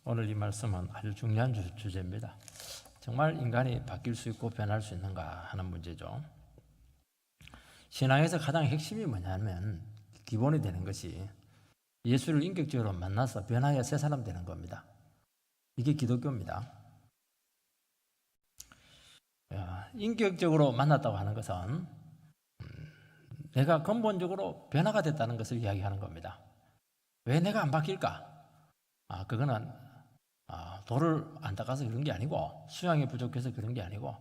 오늘 이 말씀은 아주 중요한 주제입니다. 정말 인간이 바뀔 수 있고 변할 수 있는가 하는 문제죠. 신앙에서 가장 핵심이 뭐냐면 기본이 되는 것이 예수를 인격적으로 만나서 변하여 새 사람 되는 겁니다. 이게 기독교입니다. 인격적으로 만났다고 하는 것은 내가 근본적으로 변화가 됐다는 것을 이야기하는 겁니다. 왜 내가 안 바뀔까? 그거는 돌을 안 닦아서 그런 게 아니고 수양이 부족해서 그런 게 아니고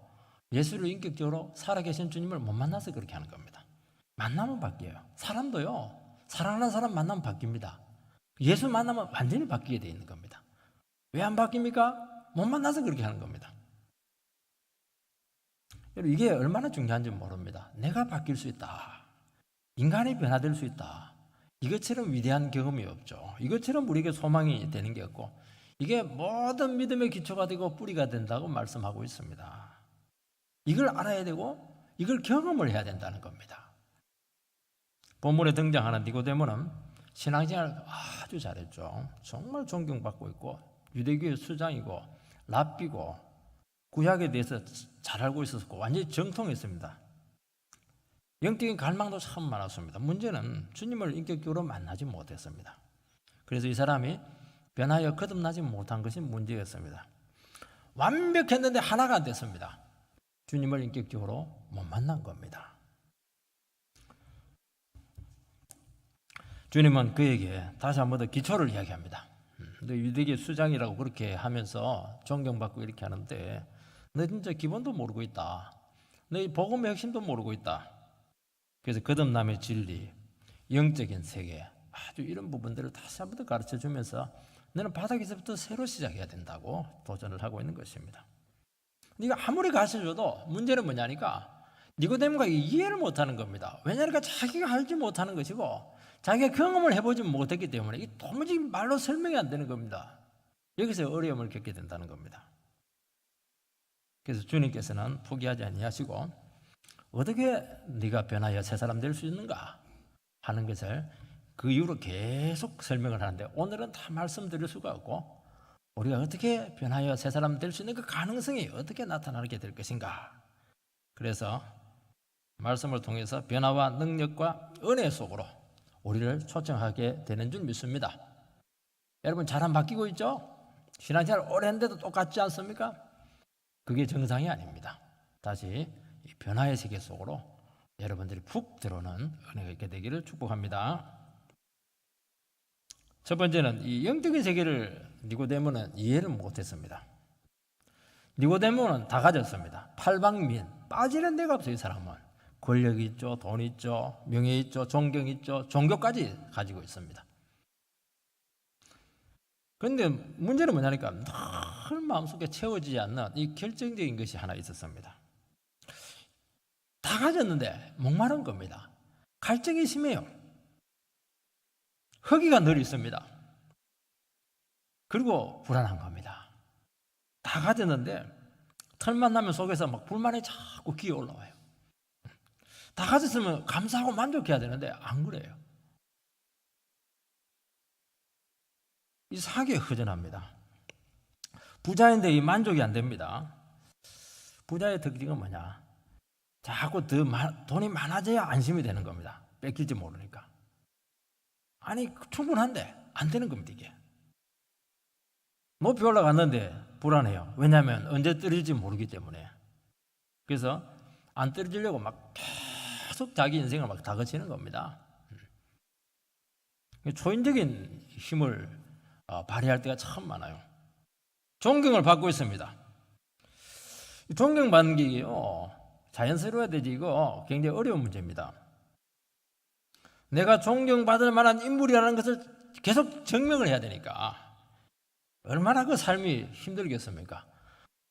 예수를 인격적으로 살아계신 주님을 못 만나서 그렇게 하는 겁니다. 만나면 바뀌어요. 사람도요. 사랑하는 사람 만나면 바뀝니다. 예수 만나면 완전히 바뀌게 되어 있는 겁니다. 왜 안 바뀝니까? 못 만나서 그렇게 하는 겁니다. 이게 얼마나 중요한지 모릅니다. 내가 바뀔 수 있다. 인간이 변화될 수 있다. 이것처럼 위대한 경험이 없죠. 이것처럼 우리에게 소망이 되는 게 없고 이게 모든 믿음의 기초가 되고 뿌리가 된다고 말씀하고 있습니다. 이걸 알아야 되고 이걸 경험을 해야 된다는 겁니다. 본문에 등장하는 니고데모는 신앙생활을 아주 잘했죠. 정말 존경받고 있고 유대교의 수장이고 랍비고 구약에 대해서 잘 알고 있었고 완전히 정통했습니다. 영적인 갈망도 참 많았습니다. 문제는 주님을 인격적으로 만나지 못했습니다. 그래서 이 사람이 변하여 거듭나지 못한 것이 문제였습니다. 완벽했는데 하나가 안 됐습니다. 주님을 인격적으로 못 만난 겁니다. 주님은 그에게 다시 한 번 더 기초를 이야기합니다. 유대계 수장이라고 그렇게 하면서 존경받고 이렇게 하는데 너 진짜 기본도 모르고 있다. 너 복음의 핵심도 모르고 있다. 그래서 거듭남의 진리, 영적인 세계 아주 이런 부분들을 다시 한 번 더 가르쳐 주면서 너는 바닥에서부터 새로 시작해야 된다고 도전을 하고 있는 것입니다. 네가 아무리 가르쳐줘도 문제는 뭐냐니까 니고데모가 이해를 못하는 겁니다. 왜냐하니까 자기가 알지 못하는 것이고 자기가 경험을 해보지 못했기 때문에 이게 도무지 말로 설명이 안 되는 겁니다. 여기서 어려움을 겪게 된다는 겁니다. 그래서 주님께서는 포기하지 아니하시고 어떻게 네가 변하여 새 사람 될 수 있는가 하는 것을 그 이후로 계속 설명을 하는데 오늘은 다 말씀드릴 수가 없고 우리가 어떻게 변하여 새 사람 될 수 있는 그 가능성이 어떻게 나타나게 될 것인가. 그래서 말씀을 통해서 변화와 능력과 은혜 속으로 우리를 초청하게 되는 줄 믿습니다. 여러분 잘 안 바뀌고 있죠? 신앙생활 오래 했는데도 똑같지 않습니까? 그게 정상이 아닙니다. 다시 이 변화의 세계 속으로 여러분들이 푹 들어오는 은혜가 있게 되기를 축복합니다. 첫 번째는 이 영적인 세계를 니고데모는 이해를 못했습니다. 니고데모는 다 가졌습니다. 팔방민, 빠지는 데가 없어요. 이 사람은 권력이 있죠, 돈 있죠, 명예 있죠, 존경 있죠, 종교까지 가지고 있습니다. 그런데 문제는 뭐냐니까 늘 마음속에 채워지지 않는 이 결정적인 것이 하나 있었습니다. 다 가졌는데 목마른 겁니다. 갈증이 심해요. 허기가 늘 있습니다. 그리고 불안한 겁니다. 다 가졌는데 털만 나면 속에서 막 불만이 자꾸 기어 올라와요. 다 가졌으면 감사하고 만족해야 되는데 안 그래요. 이상하게 허전합니다. 부자인데 이 만족이 안 됩니다. 부자의 특징은 뭐냐? 자꾸 돈이 많아져야 안심이 되는 겁니다. 뺏길지 모르니까. 아니 충분한데 안 되는 겁니다. 이게 높이 올라갔는데 불안해요. 왜냐하면 언제 떨어질지 모르기 때문에. 그래서 안 떨어지려고 막 계속 자기 인생을 막 다그치는 겁니다. 초인적인 힘을 발휘할 때가 참 많아요. 존경을 받고 있습니다. 존경받는 게 자연스러워야 되지 이거 굉장히 어려운 문제입니다. 내가 존경받을 만한 인물이라는 것을 계속 증명을 해야 되니까 얼마나 그 삶이 힘들겠습니까?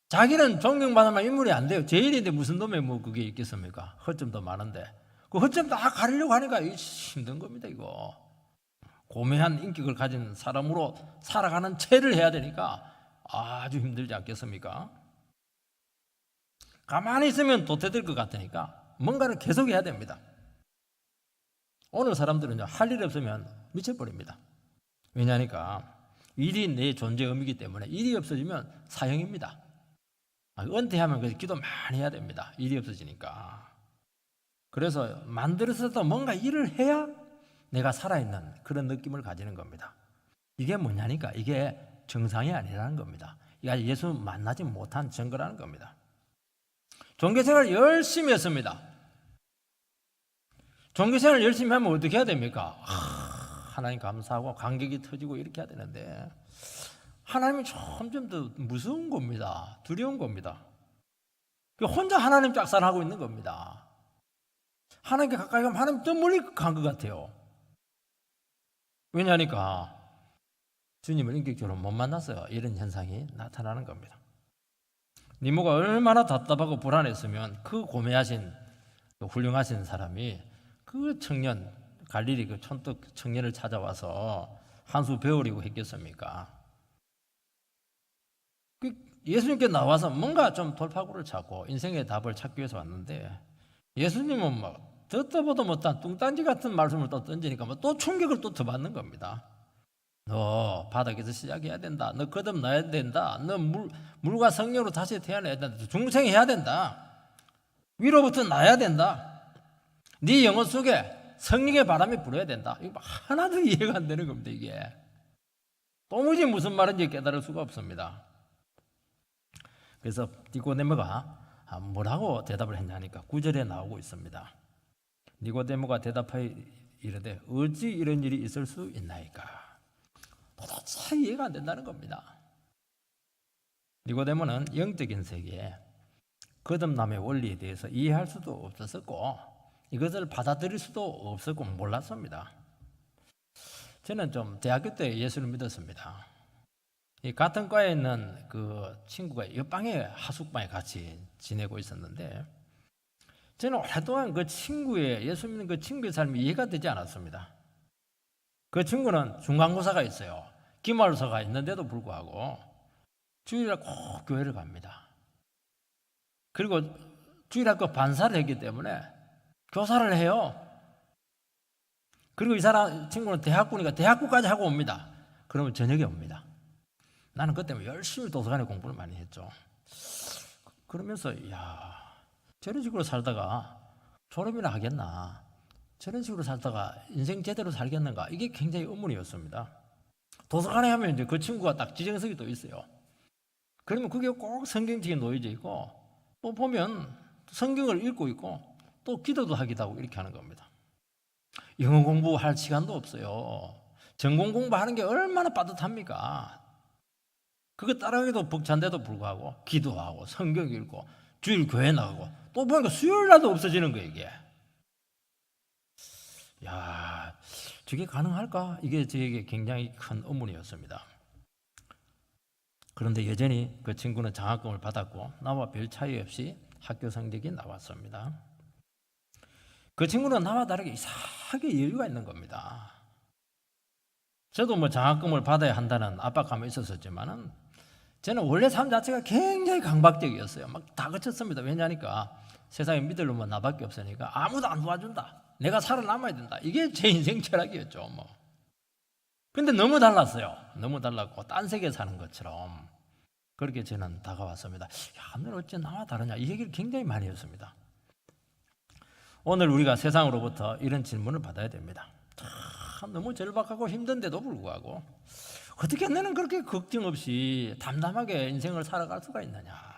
자기는 존경받을 만한 인물이 안 돼요. 제일인데 무슨 놈에 뭐 그게 있겠습니까? 허점도 많은데 그 허점 다 가리려고 하니까 힘든 겁니다. 이거 고매한 인격을 가진 사람으로 살아가는 체를 해야 되니까 아주 힘들지 않겠습니까? 가만히 있으면 도태될 것 같으니까 뭔가를 계속 해야 됩니다. 오늘 사람들은 할 일 없으면 미쳐버립니다. 왜냐하니까 일이 내 존재 의미이기 때문에 일이 없어지면 사형입니다. 은퇴하면 그래서 기도 많이 해야 됩니다. 일이 없어지니까. 그래서 만들어서도 뭔가 일을 해야 내가 살아있는 그런 느낌을 가지는 겁니다. 이게 뭐냐니까 이게 정상이 아니라는 겁니다. 이게 예수 만나지 못한 증거라는 겁니다. 종교생활 열심히 했습니다. 종교생활 열심히 하면 어떻게 해야 됩니까? 하나님 감사하고 감격이 터지고 이렇게 해야 되는데 하나님이 점점 더 무서운 겁니다. 두려운 겁니다. 혼자 하나님 짝사랑하고 있는 겁니다. 하나님께 가까이 가면 하나님 더 멀리 간 것 같아요. 왜냐니까 주님을 인격적으로 못 만나서 이런 현상이 나타나는 겁니다. 니모가 얼마나 답답하고 불안했으면 그 고매하신 훌륭하신 사람이 그 청년 갈릴리 그 촌떡 청년을 찾아와서 한 수 배우려고 했겠습니까? 예수님께 나와서 뭔가 좀 돌파구를 찾고 인생의 답을 찾기 위해서 왔는데 예수님은 막 듣도 보도 못한 뚱딴지 같은 말씀을 또 던지니까 또 충격을 또 더 받는 겁니다. 너 바닥에서 시작해야 된다. 너 거듭나야 된다. 너 물과 성령으로 다시 태어나야 된다. 중생해야 된다. 위로부터 나야 된다. 네 영혼 속에 성령의 바람이 불어야 된다. 이거 하나도 이해가 안 되는 겁니다. 이게 도무지 무슨 말인지 깨달을 수가 없습니다. 그래서 니고데모가 뭐라고 대답을 했냐니까 9절에 나오고 있습니다. 니고데모가 대답하여 이르되 어찌 이런 일이 있을 수 있나이까. 도대체 이해가 안 된다는 겁니다. 니고데모는 영적인 세계에 거듭남의 원리에 대해서 이해할 수도 없었고 이것을 받아들일 수도 없었고 몰랐습니다. 저는 좀 대학교 때 예수를 믿었습니다. 이 같은 과에 있는 그 친구가 옆방에 하숙방에 같이 지내고 있었는데 저는 오랫동안 그 친구의 예수 믿는 그 친구의 삶이 이해가 되지 않았습니다. 그 친구는 중간고사가 있어요. 기말고사가 있는데도 불구하고 주일날 꼭 교회를 갑니다. 그리고 주일날 그 반사를 했기 때문에 교사를 해요. 그리고 이 사람 친구는 대학부니까 대학부까지 하고 옵니다. 그러면 저녁에 옵니다. 나는 그때 열심히 도서관에 공부를 많이 했죠. 그러면서 야 저런 식으로 살다가 졸업이나 하겠나, 저런 식으로 살다가 인생 제대로 살겠는가, 이게 굉장히 의문이었습니다. 도서관에 하면 이제 그 친구가 딱 지정석이 또 있어요. 그러면 그게 꼭 성경책에 놓여져 있고 또 보면 성경을 읽고 있고 또 기도도 하기도 하고 이렇게 하는 겁니다. 영어 공부할 시간도 없어요. 전공 공부하는 게 얼마나 빠듯합니까? 그거 따라하기도 벅찬데도 불구하고 기도하고 성경 읽고 주일 교회 나가고 또 보니까 수요일 날도 없어지는 거예요 이게. 야, 저게 가능할까? 이게 저에게 굉장히 큰 의문이었습니다. 그런데 여전히 그 친구는 장학금을 받았고 나와 별 차이 없이 학교 성적이 나왔습니다. 그 친구는 나와 다르게 이상하게 여유가 있는 겁니다. 저도 뭐 장학금을 받아야 한다는 압박감이 있었지만은 저는 원래 삶 자체가 굉장히 강박적이었어요. 막 다 거쳤습니다. 왜냐니까 세상에 믿을 놈은 나밖에 없으니까 아무도 안 도와준다. 내가 살아남아야 된다. 이게 제 인생 철학이었죠. 뭐. 근데 너무 달랐어요. 너무 달랐고 딴 세계에 사는 것처럼 그렇게 저는 다가왔습니다. 야, 너는 어째 나와 다르냐? 이 얘기를 굉장히 많이 했습니다. 오늘 우리가 세상으로부터 이런 질문을 받아야 됩니다. 참 너무 절박하고 힘든데도 불구하고 어떻게 너는 그렇게 걱정 없이 담담하게 인생을 살아갈 수가 있느냐?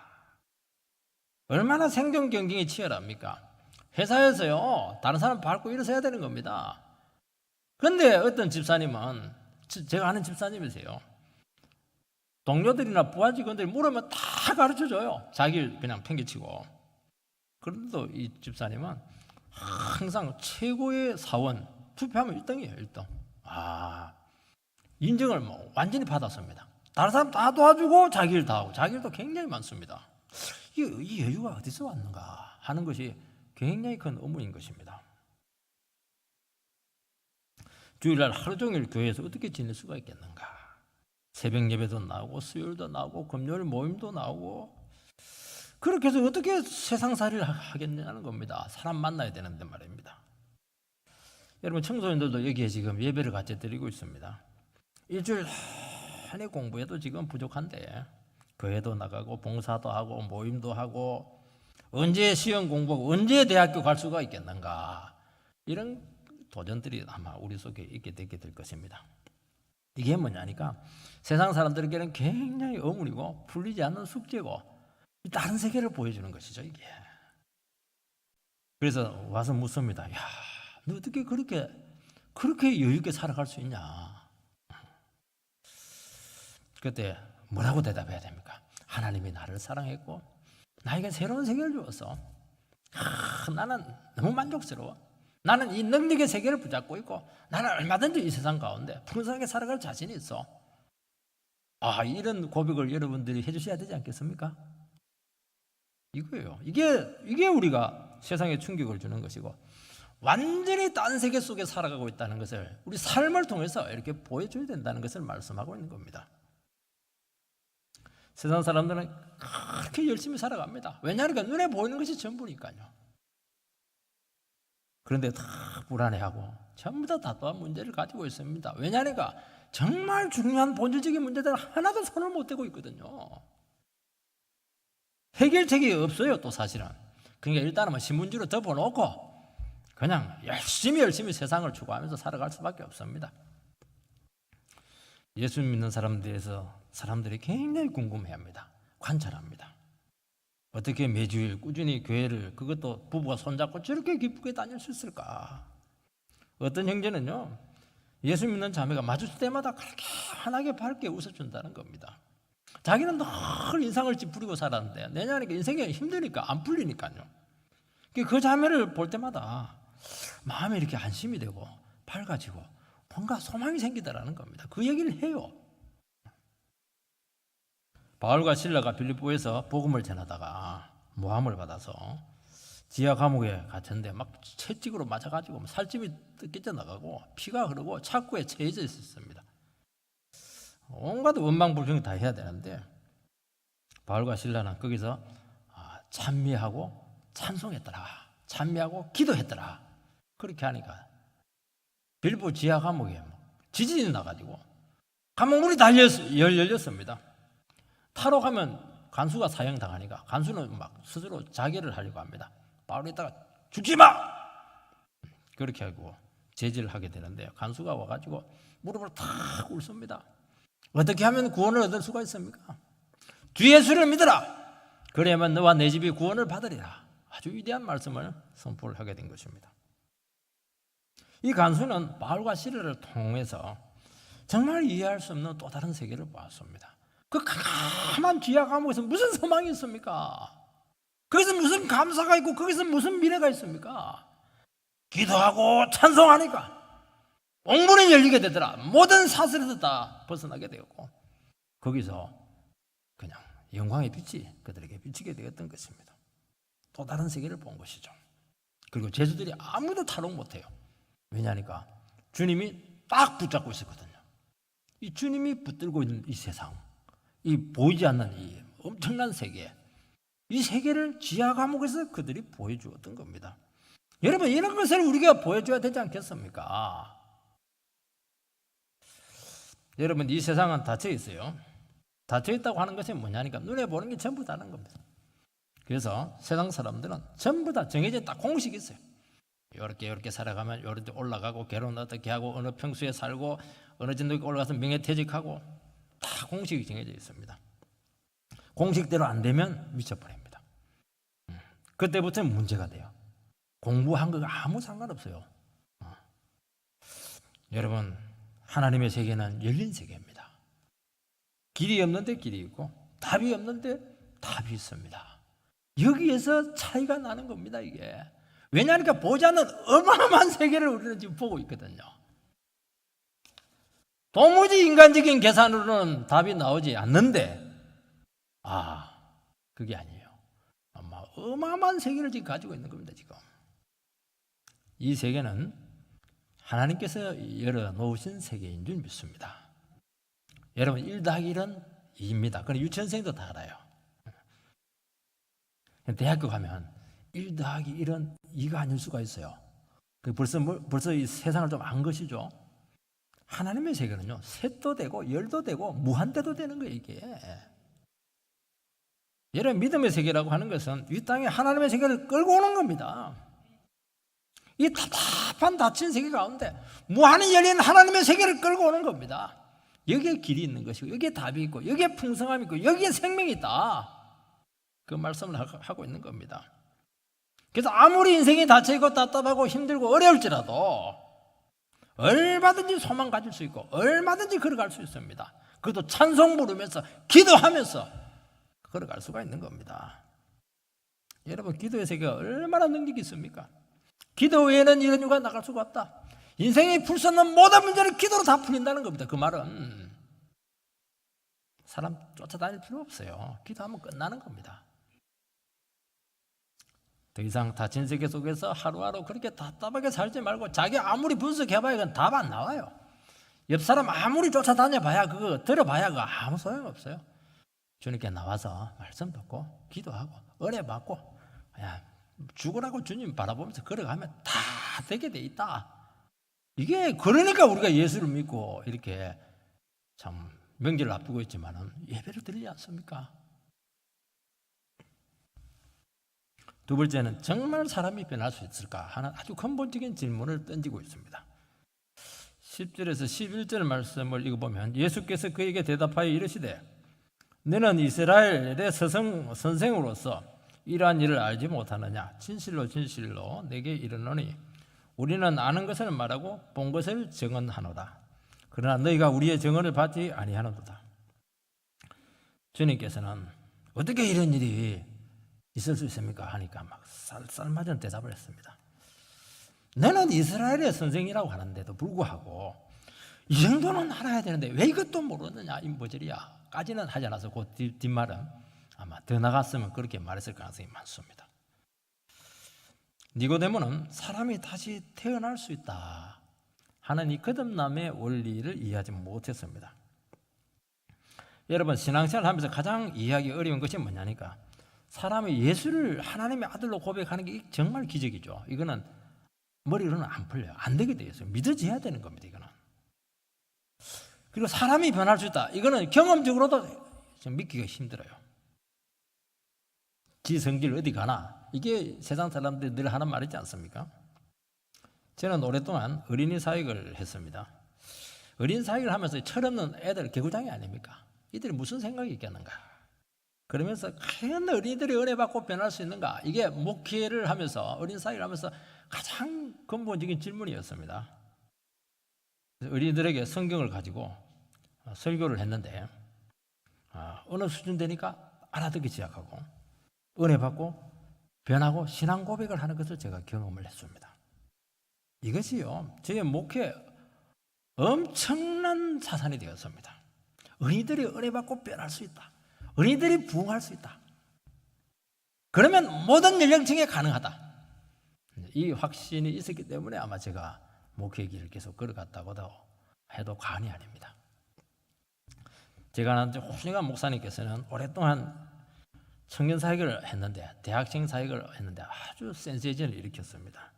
얼마나 생존 경쟁이 치열합니까? 회사에서요 다른 사람 밟고 일어서야 되는 겁니다. 그런데 어떤 집사님은, 제가 아는 집사님이세요, 동료들이나 부하 직원들이 물으면 다 가르쳐줘요. 자기를 그냥 팽개치고. 그런데도 이 집사님은 항상 최고의 사원, 투표하면 1등이에요 1등. 인정을 뭐 완전히 받았습니다. 다른 사람 다 도와주고 자기 일 다 하고, 자기 일도 굉장히 많습니다. 이 여유가 어디서 왔는가 하는 것이 굉장히 큰 의문인 것입니다. 주일날 하루 종일 교회에서 어떻게 지낼 수가 있겠는가? 새벽 예배도 나오고 수요일도 나오고 금요일 모임도 나오고 그렇게 해서 어떻게 세상살이를 하겠냐는 겁니다. 사람 만나야 되는데 말입니다. 여러분 청소년들도 여기에 지금 예배를 같이 드리고 있습니다. 일주일 아무리 공부해도 지금 부족한데 교회도 나가고 봉사도 하고 모임도 하고 언제 시험 공부하고 언제 대학교 갈 수가 있겠는가, 이런 도전들이 아마 우리 속에 있게 되게 될 것입니다. 이게 뭐냐니까 세상 사람들에게는 굉장히 어물이고 풀리지 않는 숙제고 다른 세계를 보여주는 것이죠, 이게. 그래서 와서 묻습니다. 야, 너 어떻게 그렇게 여유 있게 살아갈 수 있냐? 그때 뭐라고 대답해야 됩니까? 하나님이 나를 사랑했고 나에게 새로운 세계를 주었어. 나는 너무 만족스러워. 나는 이 능력의 세계를 붙잡고 있고 나는 얼마든지 이 세상 가운데 풍성하게 살아갈 자신이 있어. 이런 고백을 여러분들이 해주셔야 되지 않겠습니까? 이거예요. 이게 우리가 세상에 충격을 주는 것이고 완전히 딴 세계 속에 살아가고 있다는 것을 우리 삶을 통해서 이렇게 보여줘야 된다는 것을 말씀하고 있는 겁니다. 세상 사람들은 그렇게 열심히 살아갑니다. 왜냐하니까 눈에 보이는 것이 전부니까요. 그런데 다 불안해하고 전부 다 답답한 문제를 가지고 있습니다. 왜냐하니까 정말 중요한 본질적인 문제들 하나도 손을 못 대고 있거든요. 해결책이 없어요, 또 사실은. 그러니까 일단은 신문지로 덮어놓고 그냥 열심히 세상을 추구하면서 살아갈 수밖에 없습니다. 예수 믿는 사람들에서 사람들이 굉장히 궁금해합니다. 관찰합니다. 어떻게 매주일 꾸준히 교회를, 그것도 부부가 손잡고 저렇게 기쁘게 다닐 수 있을까? 어떤 형제는요, 예수 믿는 자매가 마주칠 때마다 그렇게 환하게 밝게 웃어준다는 겁니다. 자기는 늘 인상을 찌푸리고 살았는데 내냐니까 인생이 힘드니까 안 풀리니까요. 그 자매를 볼 때마다 마음이 이렇게 안심이 되고 밝아지고 뭔가 소망이 생기더라는 겁니다. 그 얘기를 해요. 바울과 실라가 빌립보에서 복음을 전하다가 모함을 받아서 지하 감옥에 갇혔는데 막 채찍으로 맞아가지고 살집이 뜯겨 나가고 피가 흐르고 착고에 채져 있었습니다. 온갖 원망불평 다 해야 되는데 바울과 실라는 거기서 찬미하고 찬송했더라, 찬미하고 기도했더라. 그렇게 하니까 빌립보 지하 감옥에 지진이 나가지고 감옥문이 다 열렸습니다. 타러 가면 간수가 사형당하니까 간수는 막 스스로 자결을 하려고 합니다. 바울에다가 죽지 마! 그렇게 하고 제지를 하게 되는데 간수가 와가지고 무릎을 탁 꿇습니다. 어떻게 하면 구원을 얻을 수가 있습니까? 주 예수를 믿어라. 그래야만 너와 내 집이 구원을 받으리라. 아주 위대한 말씀을 선포를 하게 된 것입니다. 이 간수는 바울과 실라를 통해서 정말 이해할 수 없는 또 다른 세계를 보았습니다. 그 캄캄한 지하 감옥에서 무슨 소망이 있습니까? 거기서 무슨 감사가 있고 거기서 무슨 미래가 있습니까? 기도하고 찬송하니까 옥문이 열리게 되더라. 모든 사슬에서 다 벗어나게 되었고 거기서 그냥 영광의 빛이 그들에게 비치게 되었던 것입니다. 또 다른 세계를 본 것이죠. 그리고 제자들이 아무도 탈옥 못해요. 왜냐하니까 주님이 딱 붙잡고 있었거든요. 이 주님이 붙들고 있는 이 세상, 이 보이지 않는 이 엄청난 세계, 이 세계를 지하 감옥에서 그들이 보여주었던 겁니다. 여러분, 이런 것을 우리가 보여줘야 되지 않겠습니까? 여러분, 이 세상은 닫혀 있어요. 닫혀 있다고 하는 것이 뭐냐니까 눈에 보는 게 전부 다른 겁니다. 그래서 세상 사람들은 전부 다 정해진 딱 공식이 있어요. 이렇게 살아가면 이렇게 올라가고 결혼 어떻게 하고 어느 평수에 살고 어느 정도 올라가서 명예퇴직하고 다 공식이 정해져 있습니다. 공식대로 안 되면 미쳐버립니다. 그때부터는 문제가 돼요. 공부한 거가 아무 상관없어요. 여러분, 하나님의 세계는 열린 세계입니다. 길이 없는데 길이 있고 답이 없는데 답이 있습니다. 여기에서 차이가 나는 겁니다, 이게. 왜냐하니까 보지 않는 어마어마한 세계를 우리는 지금 보고 있거든요. 도무지 인간적인 계산으로는 답이 나오지 않는데 그게 아니에요. 아마 어마어마한 세계를 지금 가지고 있는 겁니다, 지금. 이 세계는 하나님께서 열어놓으신 세계인 줄 믿습니다. 여러분, 1 더하기 1은 2입니다. 그건 유치원생도 다 알아요. 대학교 가면 1 더하기 1은 2가 아닐 수가 있어요. 벌써 이 세상을 좀 안 것이죠. 하나님의 세계는요, 셋도 되고 열도 되고 무한대도 되는 거예요, 이게. 여러분, 믿음의 세계라고 하는 것은 이 땅에 하나님의 세계를 끌고 오는 겁니다. 이 답답한 닫힌 세계 가운데 무한히 열린 하나님의 세계를 끌고 오는 겁니다. 여기에 길이 있는 것이고, 여기에 답이 있고, 여기에 풍성함이 있고, 여기에 생명이 있다. 그 말씀을 하고 있는 겁니다. 그래서 아무리 인생이 닫혀있고 답답하고 힘들고 어려울지라도 얼마든지 소망 가질 수 있고 얼마든지 걸어갈 수 있습니다. 그것도 찬송 부르면서 기도하면서 걸어갈 수가 있는 겁니다. 여러분, 기도의 세계가 얼마나 능력이 있습니까? 기도 외에는 이런 이유가 나갈 수가 없다. 인생이 풀 수 없는 모든 문제를 기도로 다 풀린다는 겁니다. 그 말은 사람 쫓아다닐 필요 없어요. 기도하면 끝나는 겁니다. 더 이상 닫힌 세계 속에서 하루하루 그렇게 답답하게 살지 말고 자기 아무리 분석해봐야 그건 답 안 나와요. 옆 사람 아무리 쫓아다녀봐야 그거 들어봐야 그거 아무 소용없어요. 주님께 나와서 말씀 듣고 기도하고 은혜 받고 그냥 죽으라고 주님 바라보면서 걸어가면 다 되게 돼 있다. 이게 그러니까 우리가 예수를 믿고 이렇게 참 명절을 앞두고 있지만은 예배를 드리지 않습니까? 두 번째는 정말 사람이 변할 수 있을까 하는 아주 근본적인 질문을 던지고 있습니다. 10절에서 11절 말씀을 읽어보면 예수께서 그에게 대답하여 이르시되 너는 이스라엘의 선생으로서 이러한 일을 알지 못하느냐? 진실로 진실로 내게 이르노니 우리는 아는 것을 말하고 본 것을 증언하노라. 그러나 너희가 우리의 증언을 받지 아니하노도다. 주님께서는 어떻게 이런 일이 있을 수 있습니까? 하니까 막 쌀쌀맞은 대답을 했습니다. 너는 이스라엘의 선생이라고 하는데도 불구하고 이 정도는 알아야 되는데 왜 이것도 모르느냐 임보절이야 까지는 하지 않아서 그 뒷말은 아마 더 나갔으면 그렇게 말했을 가능성이 많습니다. 니고데모는 사람이 다시 태어날 수 있다 하는 이 거듭남의 원리를 이해하지 못했습니다. 여러분, 신앙생활 하면서 가장 이해하기 어려운 것이 뭐냐니까 사람이 예수를 하나님의 아들로 고백하는 게 정말 기적이죠. 이거는 머리로는 안 풀려요. 안 되게 돼 있어요. 믿어져야 되는 겁니다. 이거는. 그리고 사람이 변할 수 있다. 이거는 경험적으로도 좀 믿기가 힘들어요. 지 성길 어디 가나 이게 세상 사람들이 늘 하는 말이지 않습니까? 저는 오랫동안 어린이 사역을 했습니다. 어린이 사역을 하면서 철없는 애들 개구장이 아닙니까? 이들이 무슨 생각이 있겠는가? 그러면서 과연 어린이들이 은혜 받고 변할 수 있는가? 이게 목회를 하면서 어린 사역을 하면서 가장 근본적인 질문이었습니다. 어린이들에게 성경을 가지고 설교를 했는데 어느 수준 되니까 알아듣기 시작하고 은혜 받고 변하고 신앙 고백을 하는 것을 제가 경험을 했습니다. 이것이요 저의 목회 엄청난 자산이 되었습니다. 어린이들이 은혜 받고 변할 수 있다. 어린이들이 부흥할 수 있다. 그러면 모든 연령층에 가능하다. 이 확신이 있었기 때문에 아마 제가 목회 길을 계속 걸어갔다고도 해도 과언이 아닙니다. 제가 아는 훌륭한 목사님께서는 오랫동안 청년 사역을 했는데 대학생 사역을 했는데 아주 센세이션을 일으켰습니다.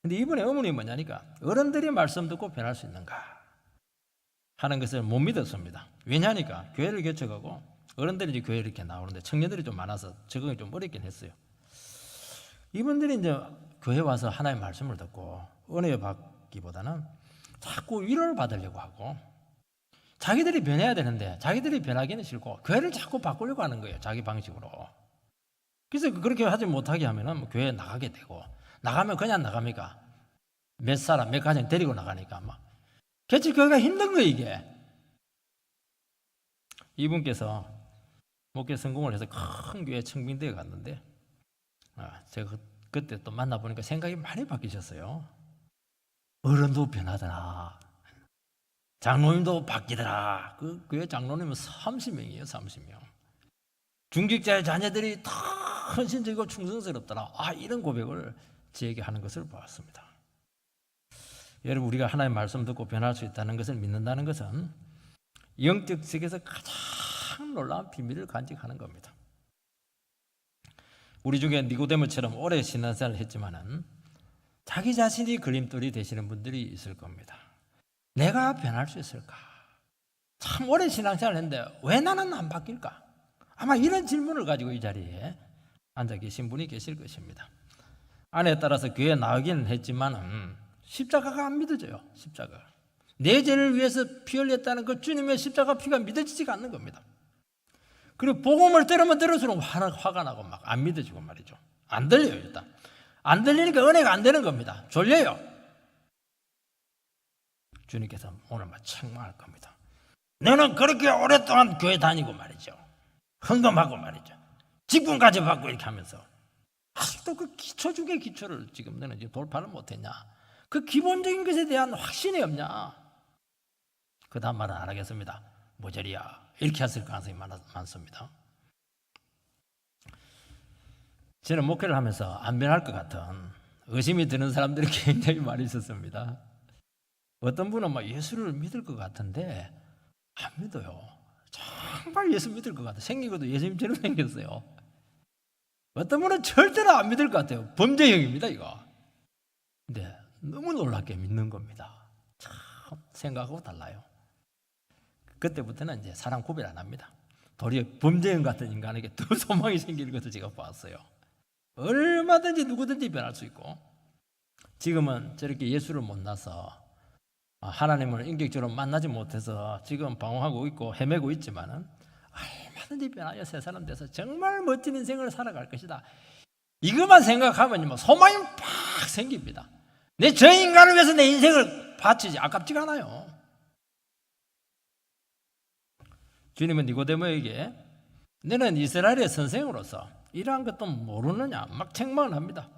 근데 이분의 의문이 뭐냐니까 어른들이 말씀 듣고 변할 수 있는가 하는 것을 못 믿었습니다. 왜냐하니까 교회를 개척하고 어른들이 이제 교회에 이렇게 나오는데 청년들이 좀 많아서 적응이 좀 어렵긴 했어요. 이분들이 이제 교회 와서 하나님의 말씀을 듣고 은혜 받기보다는 자꾸 위로를 받으려고 하고 자기들이 변해야 되는데 자기들이 변하기는 싫고 교회를 자꾸 바꾸려고 하는 거예요. 자기 방식으로. 그래서 그렇게 하지 못하게 하면은 교회에 나가게 되고 나가면 그냥 나갑니까? 몇 사람, 몇 가정 데리고 나가니까 막 개척 교회가 힘든 거예요 이게. 이분께서 목회 성공을 해서 큰 교회 청빙대에 갔는데 제가 그때 또 만나보니까 생각이 많이 바뀌셨어요. 어른도 변하더라. 장로님도 바뀌더라. 그 교회 장로님은 30명이에요. 30명. 중직자의 자녀들이 다 헌신적이고 충성스럽더라. 이런 고백을 저에게 하는 것을 보았습니다. 여러분, 우리가 하나님의 말씀 듣고 변할 수 있다는 것을 믿는다는 것은 영적 세계에서 가장 놀라운 비밀을 간직하는 겁니다. 우리 중에 니고데모처럼 오래 신앙생활을 했지만은 자기 자신이 걸림돌이 되시는 분들이 있을 겁니다. 내가 변할 수 있을까? 참 오랜 신앙생활을 했는데 왜 나는 안 바뀔까? 아마 이런 질문을 가지고 이 자리에 앉아 계신 분이 계실 것입니다. 아내에 따라서 교회에 나오기는 했지만 십자가가 안 믿어져요. 십자가. 내 죄를 위해서 피 흘렸다는 그 주님의 십자가 피가 믿어지지가 않는 겁니다. 그리고 복음을 들으면 들을수록 화가 나고 막 안 믿어지고 말이죠. 안 들려요. 일단 안 들리니까 은혜가 안 되는 겁니다. 졸려요. 주님께서 오늘 막 책망할 겁니다. 너는 그렇게 오랫동안 교회 다니고 말이죠. 헌금하고 말이죠. 직분까지 받고 이렇게 하면서 아직도 그 기초 중의 기초를 지금 너는 지금 돌파를 못했냐? 그 기본적인 것에 대한 확신이 없냐? 그 다음 말은 안 하겠습니다. 모자리야. 이렇게 했을 가능성이 많습니다. 저는 목회를 하면서 안 변할 것 같은 의심이 드는 사람들이 굉장히 많이 있었습니다. 어떤 분은 막 예수를 믿을 것 같은데 안 믿어요. 정말 예수 믿을 것 같아요. 생긴 것도 예수님처럼 생겼어요. 어떤 분은 절대로 안 믿을 것 같아요. 범죄형입니다, 이거. 근데 너무 놀랍게 믿는 겁니다. 참 생각하고 달라요. 그때부터는 이제 사람 구별 안 합니다. 도리어 범죄형 같은 인간에게 더 소망이 생기는 것을 제가 봤어요. 얼마든지 누구든지 변할 수 있고, 지금은 저렇게 예수를 못 나서 하나님을 인격적으로 만나지 못해서 지금 방황하고 있고 헤매고 있지만은 얼마든지 변하여 새 사람 돼서 정말 멋진 인생을 살아갈 것이다. 이것만 생각하면 소망이 팍 생깁니다. 내 저 인간을 위해서 내 인생을 바치지 아깝지가 않아요. 주님은 니고데모에게 너는 이스라엘의 선생으로서 이러한 것도 모르느냐 막 책망을 합니다.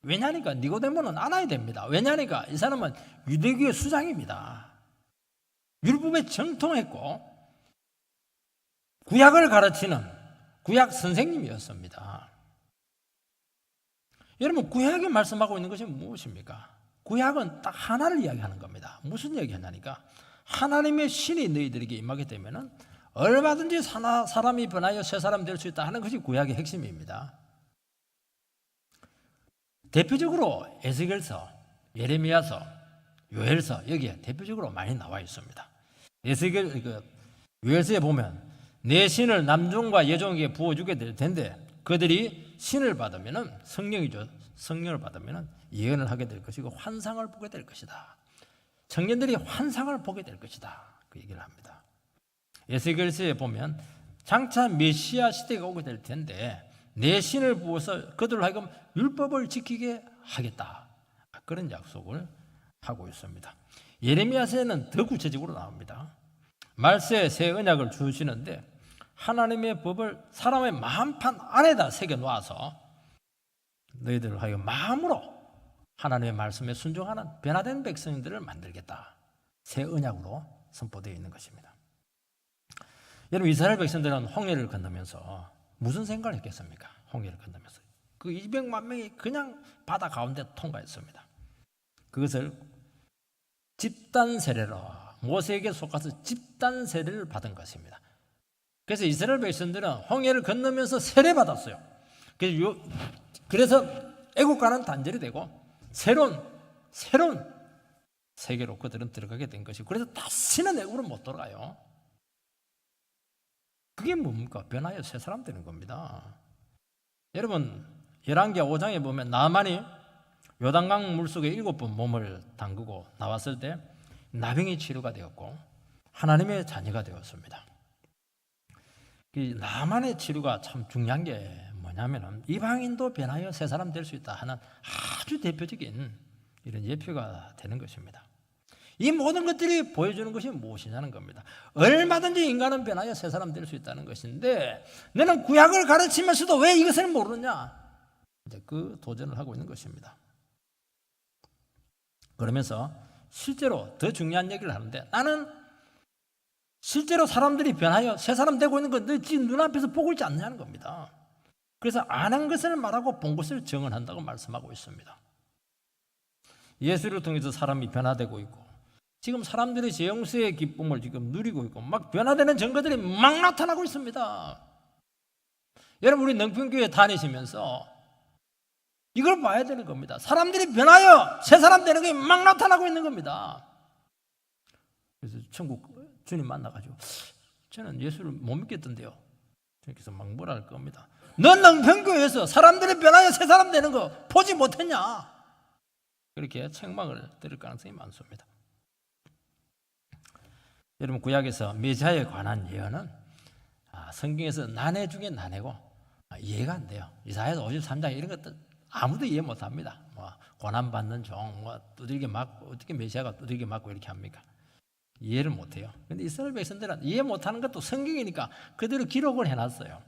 왜냐니까 니고데모는 알아야 됩니다. 왜냐니까 이 사람은 유대교의 수장입니다. 율법에 정통했고 구약을 가르치는 구약 선생님이었습니다. 여러분, 구약에 말씀하고 있는 것이 무엇입니까? 구약은 딱 하나를 이야기하는 겁니다. 무슨 이야기하냐니까 하나님의 신이 너희들에게 임하게 되면은 얼마든지 사람이 변하여 새 사람 될 수 있다 하는 것이 구약의 핵심입니다. 대표적으로 에스겔서, 예레미야서, 요엘서 여기에 대표적으로 많이 나와 있습니다. 요엘서에 보면 내 신을 남종과 여종에게 부어주게 될 텐데 그들이 신을 받으면은 성령이죠. 성령을 받으면은 예언을 하게 될 것이고 환상을 보게 될 것이다. 청년들이 환상을 보게 될 것이다. 그 얘기를 합니다. 에스겔서에 보면 장차 메시아 시대가 오게 될 텐데 내 신을 부어서 그들로 하여금 율법을 지키게 하겠다. 그런 약속을 하고 있습니다. 예레미야서에는 더 구체적으로 나옵니다. 말세 새 언약을 주시는데 하나님의 법을 사람의 마음판 안에다 새겨 놓아서 너희들을 하여금 마음으로 하나님의 말씀에 순종하는 변화된 백성들을 만들겠다. 새 언약으로 선포되어 있는 것입니다. 여러분, 이스라엘 백성들은 홍해를 건너면서 무슨 생각을 했겠습니까? 홍해를 건너면서 그 200만 명이 그냥 바다 가운데 통과했습니다. 그것을 집단 세례로 모세에게 속아서 집단 세례를 받은 것입니다. 그래서 이스라엘 백성들은 홍해를 건너면서 세례받았어요. 그래서 애국과는 단절이 되고 새로운 세계로 그들은 들어가게 된 것이고 그래서 다시는 애국으로 못 돌아가요. 그게 뭡니까? 변하여 새 사람 되는 겁니다. 여러분, 열왕기하 5장에 보면 나만이 요단강 물속에 7번 몸을 담그고 나왔을 때 나병이 치료가 되었고 하나님의 자녀가 되었습니다. 이 나만의 치료가 참 중요한 게 뭐냐면 이방인도 변하여 새 사람 될 수 있다 하는 아주 대표적인 이런 예표가 되는 것입니다. 이 모든 것들이 보여주는 것이 무엇이냐는 겁니다. 얼마든지 인간은 변하여 새 사람 될 수 있다는 것인데 너는 구약을 가르치면서도 왜 이것을 모르냐? 이제 그 도전을 하고 있는 것입니다. 그러면서 실제로 더 중요한 얘기를 하는데 나는 실제로 사람들이 변하여 새 사람 되고 있는 건 너 지금 눈앞에서 보고 있지 않냐는 겁니다. 그래서 아는 것을 말하고 본 것을 증언한다고 말씀하고 있습니다. 예수를 통해서 사람이 변화되고 있고 지금 사람들이 재용서의 기쁨을 지금 누리고 있고 막 변화되는 증거들이 막 나타나고 있습니다. 여러분, 우리 능평교회 다니시면서 이걸 봐야 되는 겁니다. 사람들이 변하여 새 사람 되는 게 막 나타나고 있는 겁니다. 그래서 천국 주님 만나가지고 저는 예수를 못 믿겠던데요. 주님께서 막 뭐라 할 겁니다. 넌 능평교에서 사람들이 변하여 새 사람 되는 거 보지 못했냐? 그렇게 책망을 들을 가능성이 많습니다. 여러분, 구약에서 메시아에 관한 예언은 성경에서 난해 중에 난해고 이해가 안 돼요. 이사야서 53장 이런 것들 아무도 이해 못합니다. 고난받는 종, 두들겨 맞고 어떻게 메시아가 두들겨 맞고 이렇게 합니까? 이해를 못해요. 그런데 이스라엘 백성들은 이해 못하는 것도 성경이니까 그대로 기록을 해놨어요.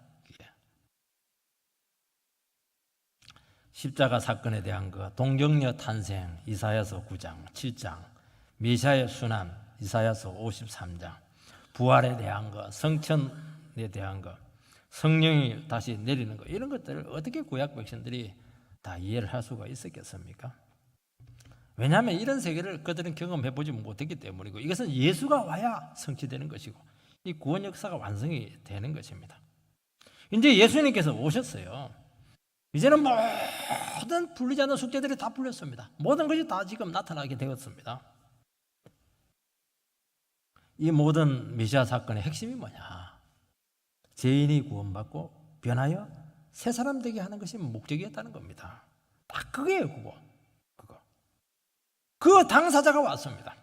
십자가 사건에 대한 것, 동정녀 탄생 이사야서 9장, 7장, 메시아의 순환 이사야서 53장, 부활에 대한 것, 성천에 대한 것, 성령이 다시 내리는 것, 이런 것들을 어떻게 구약 백성들이 다 이해를 할 수가 있었겠습니까? 왜냐하면 이런 세계를 그들은 경험해보지 못했기 때문이고, 이것은 예수가 와야 성취되는 것이고 이 구원 역사가 완성이 되는 것입니다. 이제 예수님께서 오셨어요. 이제는 모든 풀리지 않는 숙제들이 다 풀렸습니다. 모든 것이 다 지금 나타나게 되었습니다. 이 모든 메시아 사건의 핵심이 뭐냐? 죄인이 구원받고 변하여 새 사람 되게 하는 것이 목적이었다는 겁니다. 딱 그거예요. 그거. 그 당사자가 왔습니다.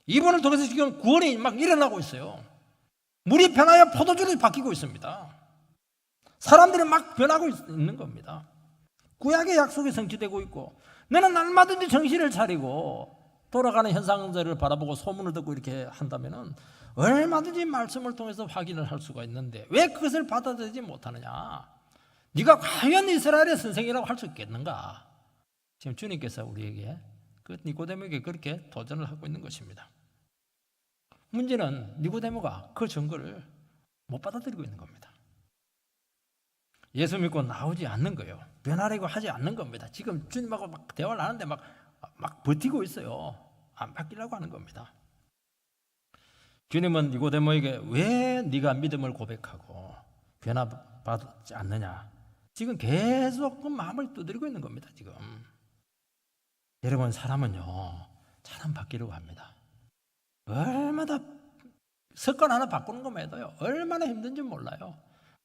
이분을 통해서 지금 구원이 막 일어나고 있어요. 물이 변하여 포도주로 바뀌고 있습니다. 사람들이 막 변하고 있는 겁니다. 구약의 약속이 성취되고 있고, 너는 얼마든지 정신을 차리고 돌아가는 현상들을 바라보고 소문을 듣고 이렇게 한다면 얼마든지 말씀을 통해서 확인을 할 수가 있는데 왜 그것을 받아들이지 못하느냐? 네가 과연 이스라엘의 선생이라고 할 수 있겠는가? 지금 주님께서 우리에게 그 니고데모에게 그렇게 도전을 하고 있는 것입니다. 문제는 니고데모가 그 증거를 못 받아들이고 있는 겁니다. 예수 믿고 나오지 않는 거예요. 변하려고 하지 않는 겁니다. 지금 주님하고 막 대화를 하는데 막 버티고 있어요. 안 바뀌려고 하는 겁니다. 주님은 니고데모에게 왜 네가 믿음을 고백하고 변화받지 않느냐? 지금 계속 그 마음을 두드리고 있는 겁니다. 지금 여러분, 사람은요 잘 안 바뀌려고 합니다. 얼마나 습관 하나 바꾸는 것만 해도요 얼마나 힘든지 몰라요.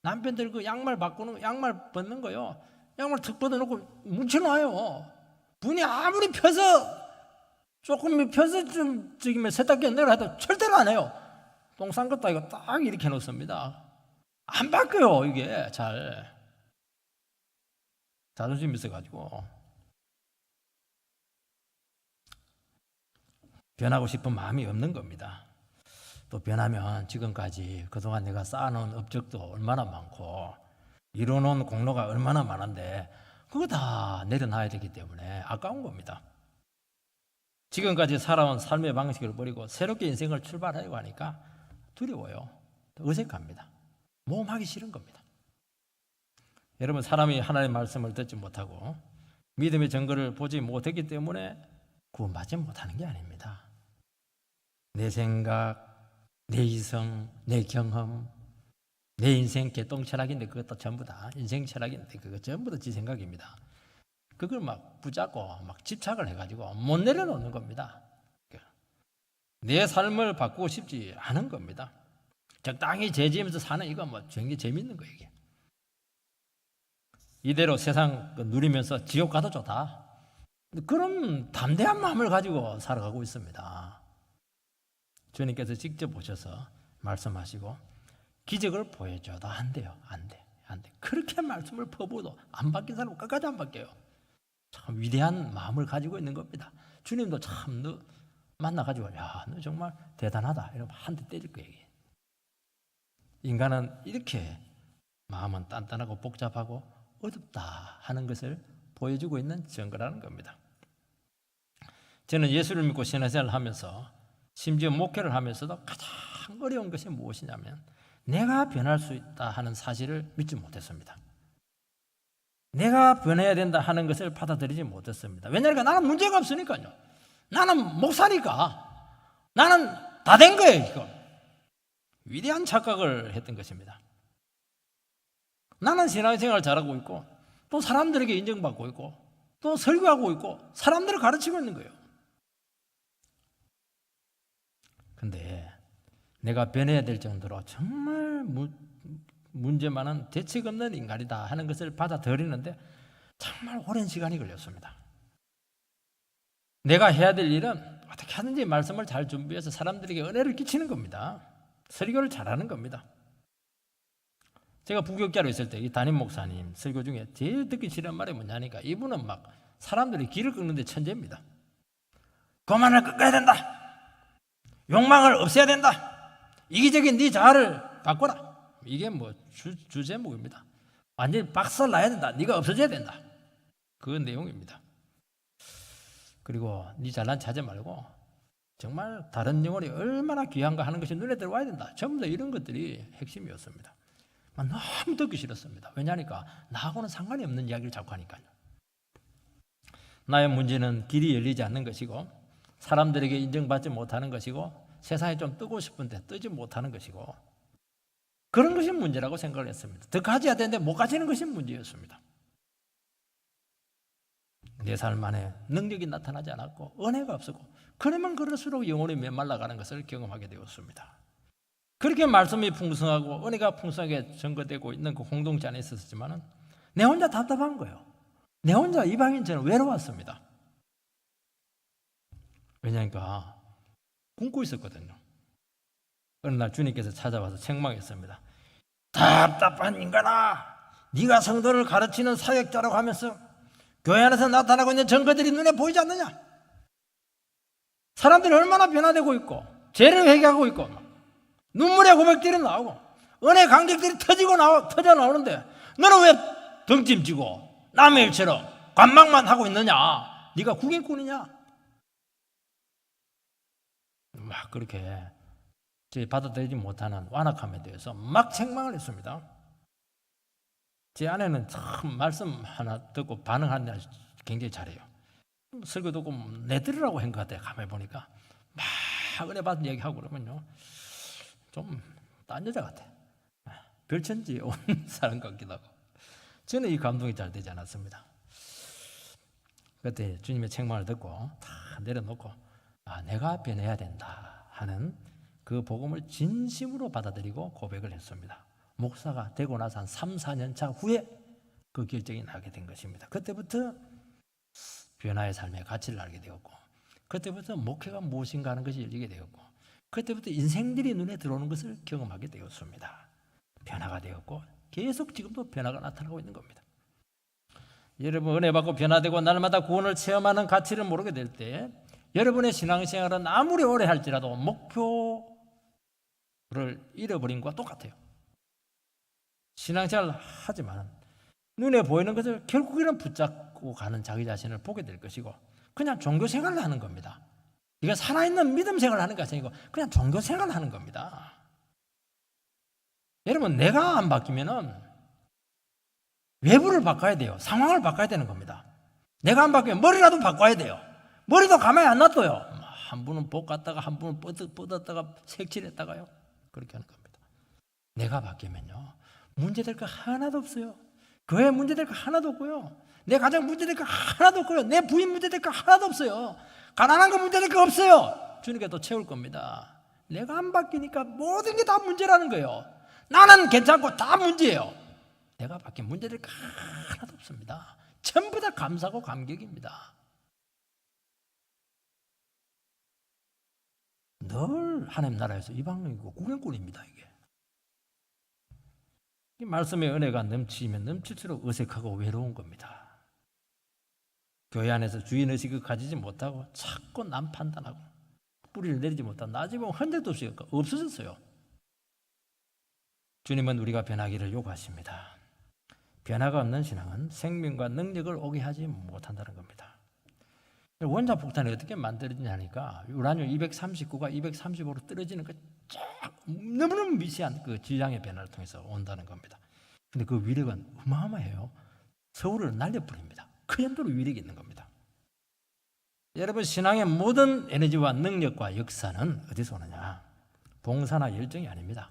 남편들 그 양말 벗는 거요. 양말 턱 벗어놓고 뭉쳐놔요. 분이 아무리 조금 펴서 좀 세탁기 내려 해도 절대로 안 해요. 똥 싼 것도 아니고 딱 이렇게 해놓습니다. 안 바뀌어요. 이게 잘. 자존심 있어가지고 변하고 싶은 마음이 없는 겁니다. 또 변하면 지금까지 그동안 내가 쌓아놓은 업적도 얼마나 많고 이뤄놓은 공로가 얼마나 많은데 그거 다 내려놔야 되기 때문에 아까운 겁니다. 지금까지 살아온 삶의 방식을 버리고 새롭게 인생을 출발하려고 하니까 두려워요. 어색합니다. 모험하기 싫은 겁니다. 여러분, 사람이 하나님의 말씀을 듣지 못하고 믿음의 증거를 보지 못했기 때문에 구원받지 못하는 게 아닙니다. 내 생각, 내 이성, 내 경험, 내 인생 개똥 철학인데 그것도 전부 다 인생 철학인데 그거 전부 다 지 생각입니다. 그걸 막 붙잡고 막 집착을 해가지고 못 내려놓는 겁니다. 내 삶을 바꾸고 싶지 않은 겁니다. 적당히 죄지으면서 사는 이거 굉장히 재밌는 거예요. 이게. 이대로 세상 누리면서 지옥 가도 좋다. 그런 담대한 마음을 가지고 살아가고 있습니다. 주님께서 직접 오셔서 말씀하시고 기적을 보여줘도 안 돼요. 안 돼. 그렇게 말씀을 퍼부어도 안 바뀐 사람은 끝까지 안 바뀌어요. 참 위대한 마음을 가지고 있는 겁니다. 주님도 참 너 만나가지고 야, 너 정말 대단하다 이러면 한 대 때릴 거예요. 인간은 이렇게 마음은 단단하고 복잡하고 어둡다 하는 것을 보여주고 있는 증거라는 겁니다. 저는 예수를 믿고 신앙생활을 하면서 심지어 목회를 하면서도 가장 어려운 것이 무엇이냐면 내가 변할 수 있다 하는 사실을 믿지 못했습니다. 내가 변해야 된다 하는 것을 받아들이지 못했습니다. 왜냐하면 나는 문제가 없으니까요. 나는 목사니까. 나는 다 된 거예요. 이거. 위대한 착각을 했던 것입니다. 나는 신앙생활을 잘하고 있고 또 사람들에게 인정받고 있고 또 설교하고 있고 사람들을 가르치고 있는 거예요. 근데 내가 변해야 될 정도로 정말 문제 많은 대책 없는 인간이다 하는 것을 받아들이는데 정말 오랜 시간이 걸렸습니다. 내가 해야 될 일은 어떻게 하든지 말씀을 잘 준비해서 사람들에게 은혜를 끼치는 겁니다. 설교를 잘하는 겁니다. 제가 부교육자로 있을 때 이 담임 목사님 설교 중에 제일 듣기 싫은 말이 뭐냐니까 이분은 막 사람들이 길을 끊는데 천재입니다. 교만을 꺾어야 된다. 욕망을 없애야 된다. 이기적인 네 자아를 바꿔라. 이게 뭐 주제목입니다. 완전히 박살 나야 된다. 네가 없어져야 된다. 그 내용입니다. 그리고 네 잘난 자제 말고 정말 다른 영혼이 얼마나 귀한가 하는 것이 눈에 들어와야 된다. 전부 다 이런 것들이 핵심이었습니다. 너무 듣기 싫었습니다. 왜냐하니까 나하고는 상관이 없는 이야기를 자꾸 하니까요. 나의 문제는 길이 열리지 않는 것이고 사람들에게 인정받지 못하는 것이고 세상에 좀 뜨고 싶은데 뜨지 못하는 것이고 그런 것이 문제라고 생각을 했습니다. 더 가져야 되는데 못 가지는 것이 문제였습니다. 내 삶 안에 능력이 나타나지 않았고 은혜가 없었고 그러면 그럴수록 영혼이 메말라가는 것을 경험하게 되었습니다. 그렇게 말씀이 풍성하고 은혜가 풍성하게 전거되고 있는 그 공동체 안에 있었지만은 내 혼자 답답한 거예요. 내 혼자 이방인처럼 외로웠습니다. 왜냐니까 굶고 있었거든요. 어느 날 주님께서 찾아와서 책망했습니다. 답답한 인간아, 네가 성도를 가르치는 사역자라고 하면서 교회 안에서 나타나고 있는 증거들이 눈에 보이지 않느냐? 사람들이 얼마나 변화되고 있고 죄를 회개하고 있고 눈물의 고백들이 나오고 은혜 간격들이 터져 나오는데 너는 왜 덩찜지고 남의 일처럼 관망만 하고 있느냐? 네가 구경꾼이냐? 막 그렇게 받아들이지 못하는 완악함에 대해서 막 책망을 했습니다. 제 아내는 참 말씀 하나 듣고 반응하는 데 굉장히 잘해요. 설교 듣고 내들으라고 한 것 같아요. 가만히 보니까 막 은혜 받은 얘기하고 그러면요 좀 딴 여자 같아. 별천지에 온 사람 같기도 하고. 저는 이 감동이 잘 되지 않았습니다. 그때 주님의 책망을 듣고 다 내려놓고 내가 변해야 된다 하는 그 복음을 진심으로 받아들이고 고백을 했습니다. 목사가 되고 나서 한 3, 4년 차 후에 그 결정이 나게 된 것입니다. 그때부터 변화의 삶의 가치를 알게 되었고 그때부터 목회가 무엇인가 하는 것이 열리게 되었고 그때부터 인생들이 눈에 들어오는 것을 경험하게 되었습니다. 변화가 되었고 계속 지금도 변화가 나타나고 있는 겁니다. 여러분 은혜 받고 변화되고 날마다 구원을 체험하는 가치를 모르게 될 때 여러분의 신앙생활은 아무리 오래 할지라도 목표를 잃어버린 것과 똑같아요. 신앙생활을 하지만 눈에 보이는 것을 결국에는 붙잡고 가는 자기 자신을 보게 될 것이고 그냥 종교생활을 하는 겁니다. 이거 살아있는 믿음 생활을 하는 것이 아니고 그냥 종교생활을 하는 겁니다. 여러분 내가 안 바뀌면은 외부를 바꿔야 돼요. 상황을 바꿔야 되는 겁니다. 내가 안 바뀌면 머리라도 바꿔야 돼요. 머리도 가만히 안 놔둬요. 한 분은 복 갔다가 한 분은 뻗었다가 색칠했다가요. 그렇게 하는 겁니다. 내가 바뀌면요 문제될 거 하나도 없어요. 교회 문제될 거 하나도 없고요. 내 가정 문제될 거 하나도 없고요. 내 부인 문제될 거 하나도 없어요. 가난한 거 문제될 거 없어요. 주님께 또 채울 겁니다. 내가 안 바뀌니까 모든 게 다 문제라는 거예요. 나는 괜찮고 다 문제예요. 내가 바뀌면 문제될 거 하나도 없습니다. 전부 다 감사하고 감격입니다. 늘 하나님 나라에서 이방인이고 구경꾼입니다. 이게 이 말씀의 은혜가 넘치면 넘칠수록 어색하고 외로운 겁니다. 교회 안에서 주인의식을 가지지 못하고 자꾸 남 판단하고 뿌리를 내리지 못하고 나중에 보면 흔적도 없어졌어요. 주님은 우리가 변하기를 요구하십니다. 변화가 없는 신앙은 생명과 능력을 오게 하지 못한다는 겁니다. 원자폭탄이 어떻게 만들어지냐니까 우라늄 239가 235로 떨어지는 그 너무너무 미세한 그 질량의 변화를 통해서 온다는 겁니다. 근데 그 위력은 어마어마해요. 서울을 날려버립니다. 그 정도로 위력이 있는 겁니다. 여러분 신앙의 모든 에너지와 능력과 역사는 어디서 오느냐? 봉사나 열정이 아닙니다.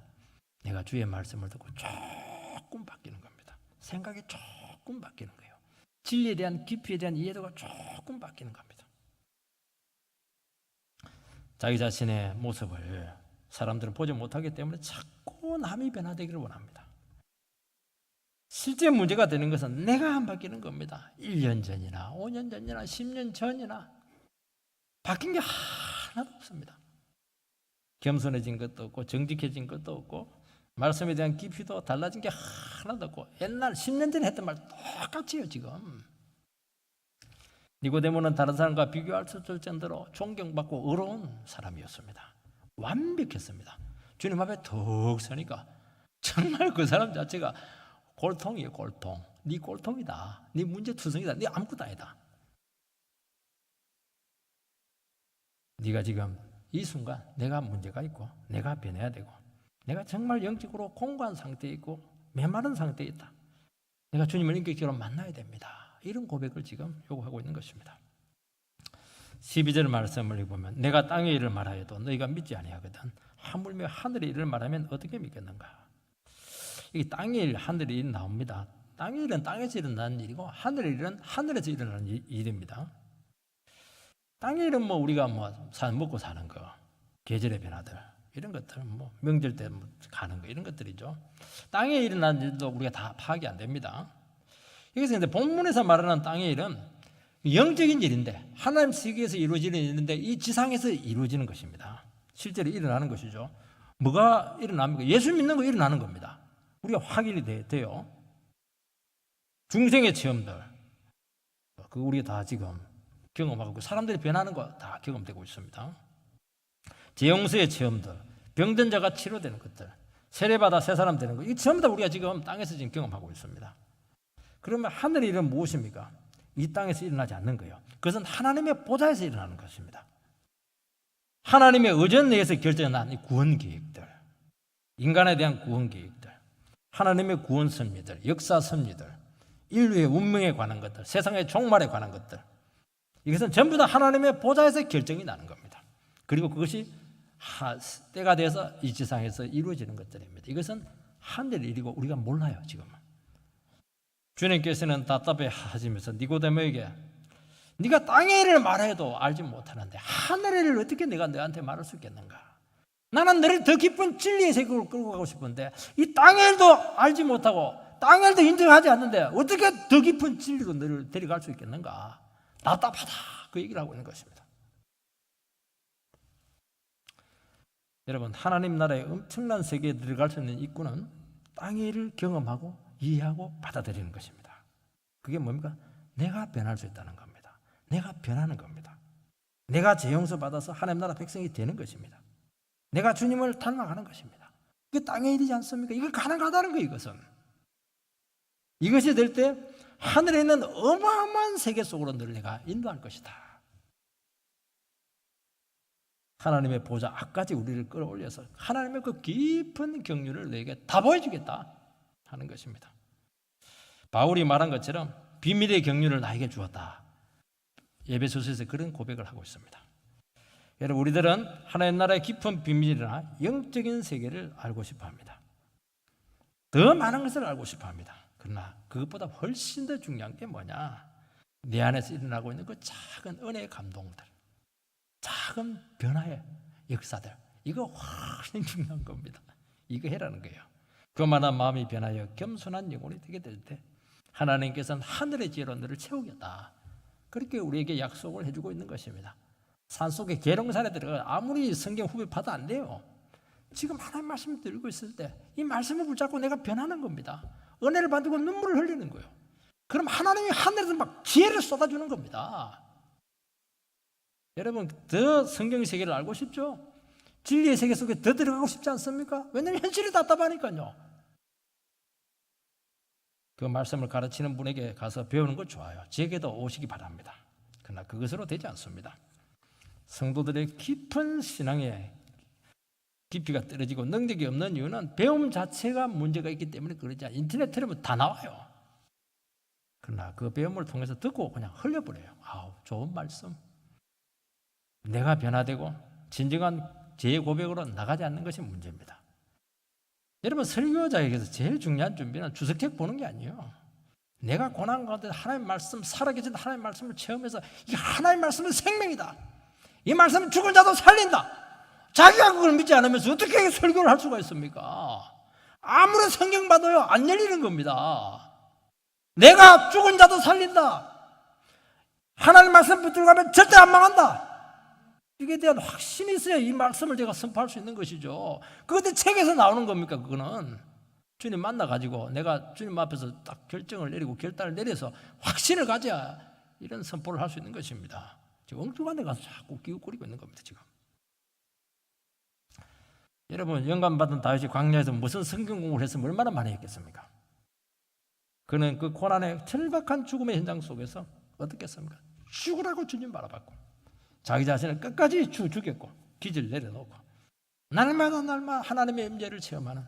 내가 주의 말씀을 듣고 조금 바뀌는 겁니다. 생각이 조금 바뀌는 거예요. 진리에 대한 깊이에 대한 이해도가 조금 바뀌는 겁니다. 자기 자신의 모습을 사람들은 보지 못하기 때문에 자꾸 남이 변화되기를 원합니다. 실제 문제가 되는 것은 내가 안 바뀌는 겁니다. 1년 전이나 5년 전이나 10년 전이나 바뀐 게 하나도 없습니다. 겸손해진 것도 없고 정직해진 것도 없고 말씀에 대한 깊이도 달라진 게 하나도 없고 옛날 10년 전에 했던 말 똑같이요. 지금 니고데모는 다른 사람과 비교할 수 없을 정도로 존경받고 의로운 사람이었습니다. 완벽했습니다. 주님 앞에 턱 서니까 정말 그 사람 자체가 골통이에요. 골통. 네 골통이다. 네 문제투성이다. 네 아무것도 아니다. 네가 지금 이 순간 내가 문제가 있고 내가 변해야 되고 내가 정말 영적으로 공고한 상태에 있고 메마른 상태에 있다. 내가 주님을 인격적으로 만나야 됩니다. 이런 고백을 지금 요구하고 있는 것입니다. 12절 말씀을 보면 내가 땅의 일을 말하여도 너희가 믿지 아니하거든 하물며 하늘의 일을 말하면 어떻게 믿겠는가. 이 땅의 일, 하늘의 일 나옵니다. 땅의 일은 땅에서 일어나는 일이고 하늘의 일은 하늘에서 일어나는 일입니다. 땅의 일은 우리가 먹고 사는 거, 계절의 변화들 이런 것들, 명절 때 가는 거 이런 것들이죠. 땅에 일어나는 일도 우리가 다 파악이 안 됩니다. 여기서 근데 본문에서 말하는 땅의 일은 영적인 일인데 하나님 세계에서 이루어지는 일인데 이 지상에서 이루어지는 것입니다. 실제로 일어나는 것이죠. 뭐가 일어납니까? 예수 믿는 거 일어나는 겁니다. 우리가 확인이 돼요. 중생의 체험들, 그거 우리가 다 지금 경험하고 있고 사람들이 변하는 거 다 경험되고 있습니다. 재용서의 체험들, 병든 자가 치료되는 것들, 세례받아 새 사람 되는 거, 이 전부 다 우리가 지금 땅에서 지금 경험하고 있습니다. 그러면 하늘의 일은 무엇입니까? 이 땅에서 일어나지 않는 거예요. 그것은 하나님의 보좌에서 일어나는 것입니다. 하나님의 의전 내에서 결정한 이 구원 계획들, 인간에 대한 구원 계획들, 하나님의 구원 섭리들, 역사 섭리들, 인류의 운명에 관한 것들, 세상의 종말에 관한 것들, 이것은 전부 다 하나님의 보좌에서 결정이 나는 겁니다. 그리고 그것이 때가 돼서 이 지상에서 이루어지는 것들입니다. 이것은 하늘의 일이고 우리가 몰라요. 지금은 주님께서는 답답해 하시면서 니고데모에게 네가 땅의 일을 말해도 알지 못하는데 하늘의 일을 어떻게 내가 너한테 말할 수 있겠는가? 나는 너를 더 깊은 진리의 세계로 끌고 가고 싶은데 이 땅의 일도 알지 못하고 땅의 일도 인정하지 않는데 어떻게 더 깊은 진리로 너를 데려갈 수 있겠는가? 답답하다. 그 얘기를 하고 있는 것입니다. 여러분, 하나님 나라의 엄청난 세계에 들어갈 수 있는 입구는 땅의 일을 경험하고 이해하고 받아들이는 것입니다. 그게 뭡니까? 내가 변할 수 있다는 겁니다. 내가 변하는 겁니다. 내가 재용서 받아서 하나님 나라 백성이 되는 것입니다. 내가 주님을 닮아가는 것입니다. 이게 땅의 일이지 않습니까? 이거 가능하다는 거예요. 이것이 될 때 하늘에 있는 어마어마한 세계 속으로 너를 내가 인도할 것이다. 하나님의 보좌 앞까지 우리를 끌어올려서 하나님의 그 깊은 경륜을 너에게 다 보여주겠다 하는 것입니다. 바울이 말한 것처럼 비밀의 경륜을 나에게 주었다. 에베소서에서 그런 고백을 하고 있습니다. 여러분, 우리들은 하나님 나라의 깊은 비밀이나 영적인 세계를 알고 싶어 합니다. 더 많은 것을 알고 싶어 합니다. 그러나 그것보다 훨씬 더 중요한 게 뭐냐? 내 안에서 일어나고 있는 그 작은 은혜의 감동들, 작은 변화의 역사들, 이거 훨씬 중요한 겁니다. 이거 해라는 거예요. 그만한 마음이 변하여 겸손한 영혼이 되게 될 때 하나님께서는 하늘의 지혜로 너를 채우겠다. 그렇게 우리에게 약속을 해주고 있는 것입니다. 산속에 계룡산에 들어가 아무리 성경 후배 봐도 안 돼요. 지금 하나님 말씀을 들고 있을 때 이 말씀을 붙잡고 내가 변하는 겁니다. 은혜를 받고 눈물을 흘리는 거예요. 그럼 하나님이 하늘에서 막 지혜를 쏟아주는 겁니다. 여러분, 더 성경의 세계를 알고 싶죠? 진리의 세계 속에 더 들어가고 싶지 않습니까? 왜냐하면 현실이 답답하니까요. 그 말씀을 가르치는 분에게 가서 배우는 거 좋아요. 제게도 오시기 바랍니다. 그러나 그것으로 되지 않습니다. 성도들의 깊은 신앙의 깊이가 떨어지고 능력이 없는 이유는 배움 자체가 문제가 있기 때문에 그러지 않아요. 인터넷 틀으면 다 나와요. 그러나 그 배움을 통해서 듣고 그냥 흘려버려요. 아우, 좋은 말씀. 내가 변화되고 진정한 제 고백으로 나가지 않는 것이 문제입니다. 여러분, 설교자에게서 제일 중요한 준비는 주석책 보는 게 아니에요. 내가 고난 가운데 하나님의 말씀, 살아계신 하나님의 말씀을 체험해서 이 하나님의 말씀은 생명이다. 이 말씀은 죽은 자도 살린다. 자기가 그걸 믿지 않으면서 어떻게 설교를 할 수가 있습니까? 아무리 성경 봐도요 안 열리는 겁니다. 내가 죽은 자도 살린다. 하나님 말씀 붙들고 가면 절대 안 망한다. 이게 대한 확신이 있어야 이 말씀을 제가 선포할 수 있는 것이죠. 그것도 책에서 나오는 겁니까? 그거는 주님 만나가지고 내가 주님 앞에서 딱 결정을 내리고 결단을 내려서 확신을 가져야 이런 선포를 할 수 있는 것입니다. 지금 엉뚱한 데 가서 자꾸 기웃거리고 있는 겁니다. 지금 여러분, 영감받은 다윗이 광야에서 무슨 성경 공부를 했으면 얼마나 많이 했겠습니까? 그는 그 고난의 절박한 죽음의 현장 속에서 어떻게 했습니까? 죽으라고 주님 바라봤고 자기 자신을 끝까지 죽였고 기질 내려놓고 날마다 하나님의 임재를 체험하는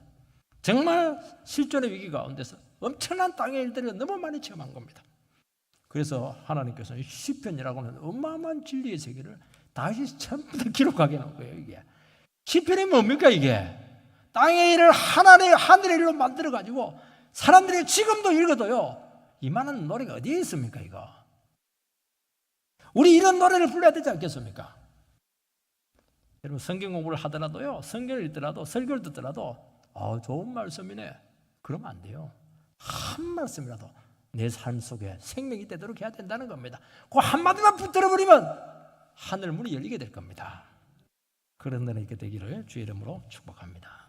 정말 실존의 위기 가운데서 엄청난 땅의 일들을 너무 많이 체험한 겁니다. 그래서 하나님께서는 시편이라고 하는 어마어마한 진리의 세계를 다윗이 전부 다 기록하게 놓은 거예요. 이게 시편이 뭡니까? 이게 땅의 일을 하늘의 일로 만들어가지고 사람들이 지금도 읽어도요 이만한 노래가 어디에 있습니까? 이거 우리 이런 노래를 불러야 되지 않겠습니까? 여러분, 성경 공부를 하더라도요 성경을 읽더라도 설교를 듣더라도 좋은 말씀이네 그러면 안 돼요. 한 말씀이라도 내 삶 속에 생명이 되도록 해야 된다는 겁니다. 그 한마디만 붙들어버리면 하늘 문이 열리게 될 겁니다. 그런 날이 있게 되기를 주의 이름으로 축복합니다.